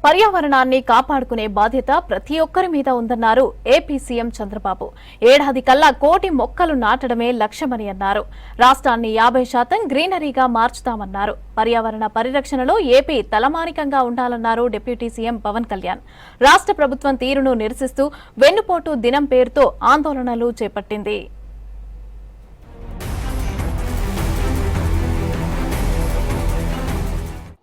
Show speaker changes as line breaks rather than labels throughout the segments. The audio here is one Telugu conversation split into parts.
పర్యావరణాన్ని కాపాడుకునే బాధ్యత ప్రతి ఒక్కరి మీద ఉందన్నారు ఏపీ సీఎం చంద్రబాబు. ఏడాది కల్లా 1 కోటి మొక్కలు నాటడమే లక్ష్యమని అన్నారు. రాష్ట్రాన్ని 50% గ్రీనరీగా మార్చుతామన్నారు. పర్యావరణ పరిరక్షణలో ఏపీ తలమానికంగా ఉండాలన్నారు డిప్యూటీ సీఎం పవన్ కళ్యాణ్. రాష్ట్ర ప్రభుత్వం తీరును నిరసిస్తూ వెన్నుపోటు దినం పేరుతో ఆందోళనలు చేపట్టింది.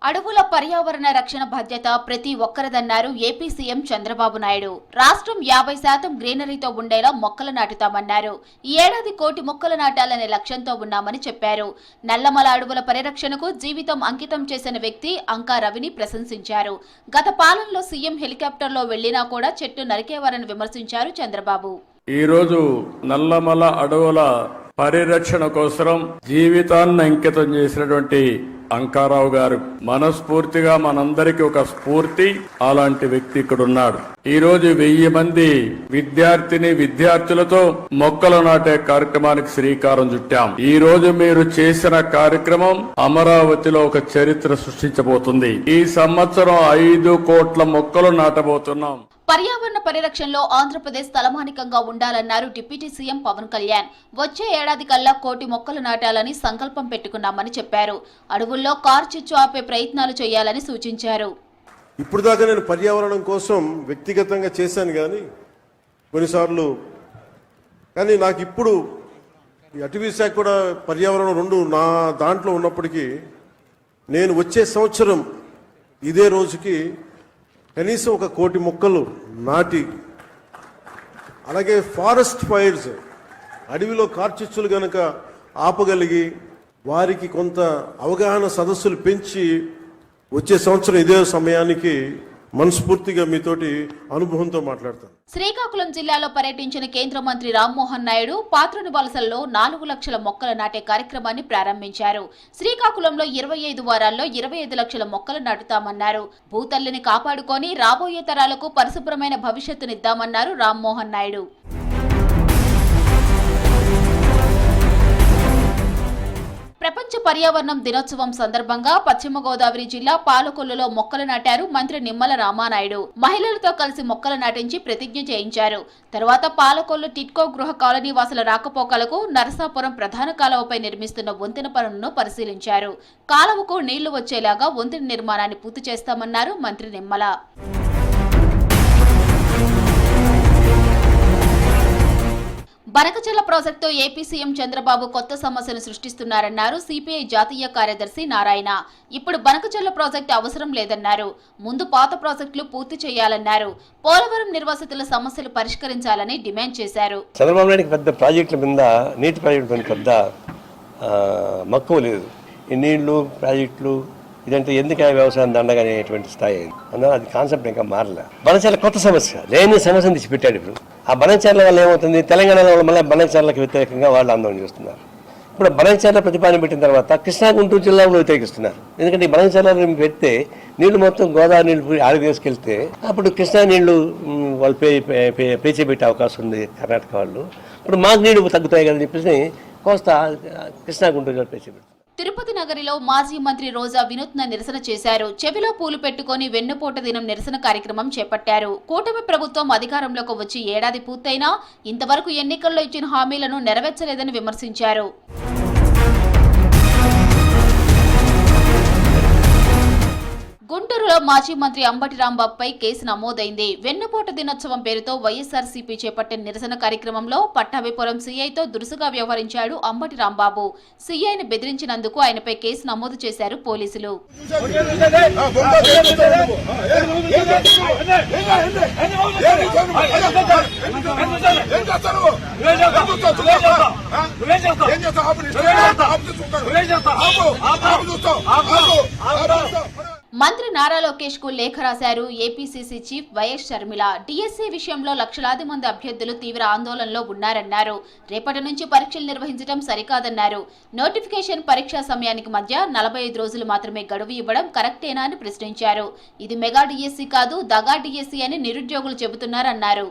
అడవుల పర్యావరణ రక్షణ బాధ్యత ప్రతి ఒక్కరిదన్నారు ఏపీ సీఎం చంద్రబాబు నాయుడు. రాష్ట్రం 50% గ్రీనరీతో ఉండేలా మొక్కలు నాటుతామన్నారు. ఈ ఏడాది 1 కోటి మొక్కలు నాటాలనే లక్ష్యంతో ఉన్నామని చెప్పారు. నల్లమల అడవుల పరిరక్షణకు జీవితం అంకితం చేసిన వ్యక్తి అంకా రవిని ప్రశంసించారు. గత పాలనలో సీఎం హెలికాప్టర్లో వెళ్లినా కూడా చెట్టు నరికేవారని విమర్శించారు చంద్రబాబు.
ఈ రోజు నల్లమల అడవుల పరిరక్షణ కోసం జీవితాన్ని అంకితం చేసినటువంటి అంకారావు గారు మనస్ఫూర్తిగా మనందరికీ ఒక స్ఫూర్తి. అలాంటి వ్యక్తి ఇక్కడ ఉన్నాడు. ఈ రోజు 1000 మంది విద్యార్థులతో మొక్కలు నాటే కార్యక్రమానికి శ్రీకారం చుట్టాం. ఈ రోజు మీరు చేసిన కార్యక్రమం అమరావతిలో ఒక చరిత్ర సృష్టించబోతుంది. ఈ సంవత్సరం 5 కోట్ల మొక్కలు నాటబోతున్నాం.
పర్యావరణ పరిరక్షణలో ఆంధ్రప్రదేశ్ తలమానికంగా ఉండాలన్నారు డిప్యూటీ సీఎం పవన్ కళ్యాణ్. వచ్చే ఏడాది కల్లా 1 కోటి మొక్కలు నాటాలని సంకల్పం పెట్టుకున్నామని చెప్పారు. అడవుల్లో కార్చిచ్చు ఆపే ప్రయత్నాలు చేయాలని సూచించారు.
ఇప్పుడు దాకా నేను పర్యావరణం కోసం వ్యక్తిగతంగా చేశాను కొన్నిసార్లు కానీ నాకు ఇప్పుడు అటవీ శాఖ కూడా పర్యావరణం 2 నా దాంట్లో ఉన్నప్పటికీ నేను వచ్చే సంవత్సరం ఇదే రోజుకి కనీసం 1 కోటి మొక్కలు నాటి, అలాగే ఫారెస్ట్ ఫైర్స్ అడవిలో కార్చిచ్చులు గనక ఆపగలిగి వారికి కొంత అవగాహన సదస్సులు పెంచి వచ్చే సంవత్సరం ఇదే సమయానికి మనస్ఫూర్తిగా మీతోటి అనుభవంతో మాట్లాడతాను.
శ్రీకాకుళం జిల్లాలో పర్యటించిన కేంద్ర మంత్రి రామ్మోహన్ నాయుడు పాత్రుని వలసల్లో 4 లక్షల మొక్కలు నాటే కార్యక్రమాన్ని ప్రారంభించారు. శ్రీకాకుళంలో 25 వారాల్లో 25 లక్షల మొక్కలు నాటుతామన్నారు. భూతల్లిని కాపాడుకొని రాబోయే తరాలకు పరిశుభ్రమైన భవిష్యత్తునిద్దామన్నారు రామ్మోహన్ నాయుడు. ప్రపంచ పర్యావరణం దినోత్సవం సందర్భంగా పశ్చిమ గోదావరి జిల్లా పాలకొల్లులో మొక్కలు నాటారు మంత్రి నిమ్మల రామానాయుడు. మహిళలతో కలిసి మొక్కలు నాటించి ప్రతిజ్ఞ చేయించారు. తర్వాత పాలకొల్లు టిట్కో గృహ కాలనీ వాసుల రాకపోకలకు నరసాపురం ప్రధాన కాలువపై నిర్మిస్తున్న వంతెన పనులను పరిశీలించారు. కాలువకు నీళ్లు వచ్చేలాగా వంతెన నిర్మాణాన్ని పూర్తి చేస్తామన్నారు మంత్రి నిమ్మల. బనకచెర్ల ప్రాజెక్టుతో ఏపీ సీఎం చంద్రబాబు కొత్త సమస్యను సృష్టిస్తున్నారన్నారు సిపిఐ జాతీయ కార్యదర్శి నారాయణ. ఇప్పుడు బనకచెర్ల ప్రాజెక్టు అవసరం లేదన్నారు. ముందు పాత ప్రాజెక్టులు పూర్తి చేయాలన్నారు. పోలవరం నిర్వాసితుల సమస్యలు పరిష్కరించాలని డిమాండ్ చేశారు.
చంద్రబాబు నాయుడు పెద్ద ప్రాజెక్టుల మీద నీటి ప్రాజెక్టు మీద పెద్ద మక్కువ లేదు. ఈ నీళ్లు ప్రాజెక్టులు ఇదంటే ఎందుకు వ్యవసాయం దండగనేటువంటి స్థాయి అయింది. అందువల్ల అది కాన్సెప్ట్ ఇంకా మారలే. బనకచెర్ల కొత్త సమస్య లేని సమస్యను తెచ్చిపెట్టాడు. ఇప్పుడు ఆ బనకచెర్ల వల్ల ఏమవుతుంది, తెలంగాణలో మళ్ళీ బనకచెర్లకు వ్యతిరేకంగా వాళ్ళు ఆందోళన చేస్తున్నారు. ఇప్పుడు బనకచెర్ల ప్రతిపాదన పెట్టిన తర్వాత కృష్ణా గుంటూరు జిల్లాలో వ్యతిరేకిస్తున్నారు. ఎందుకంటే ఈ బనకచెర్ల పెడితే నీళ్లు మొత్తం గోదావరి నీళ్లు ఆడికి తీసుకెళ్తే అప్పుడు కృష్ణా నీళ్లు వాళ్ళు పేచేపెట్టే అవకాశం ఉంది కర్ణాటక వాళ్ళు. ఇప్పుడు మాకు నీళ్లు తగ్గుతాయి కదని చెప్పేసి కోస్తా కృష్ణా గుంటూరు జిల్లా పేచేపెడతారు.
తిరుపతి నగరిలో మాజీ మంత్రి రోజా వినూత్న నిరసన చేశారు. చెవిలో పూలు పెట్టుకుని వెన్నుపోట దినం నిరసన కార్యక్రమం చేపట్టారు. కూటమి ప్రభుత్వం అధికారంలోకి వచ్చి ఏడాది పూర్తయినా ఇంతవరకు ఎన్నికల్లో ఇచ్చిన హామీలను నెరవేర్చలేదని విమర్శించారు. గుంటూరులో మాజీ మంత్రి అంబటి రాంబాబుపై కేసు నమోదైంది. వెన్నుపోట దినోత్సవం పేరుతో వైఎస్ఆర్సీపీ చేపట్టిన నిరసన కార్యక్రమంలో పట్టాభిపురం సీఐతో దురుసుగా వ్యవహరించాడు అంబటి రాంబాబు. సీఐని బెదిరించినందుకు ఆయనపై కేసు నమోదు చేశారు పోలీసులు. మంత్రి నారా లోకేష్ కు లేఖ రాశారు APCC chief YS Sharmila. DSC విషయంలో లక్షలాది మంది అభ్యర్థులు తీవ్ర ఆందోళనలో ఉన్నారన్నారు. రేపటి నుంచి పరీక్షలు నిర్వహించడం సరికాదన్నారు. నోటిఫికేషన్ పరీక్షా సమయానికి మధ్య 45 రోజులు మాత్రమే గడువు ఇవ్వడం కరెక్టేనా అని ప్రశ్నించారు. ఇది మెగా డిఎస్సీ కాదు, దగా డిఎస్సీ అని నిరుద్యోగులు చెబుతున్నారన్నారు.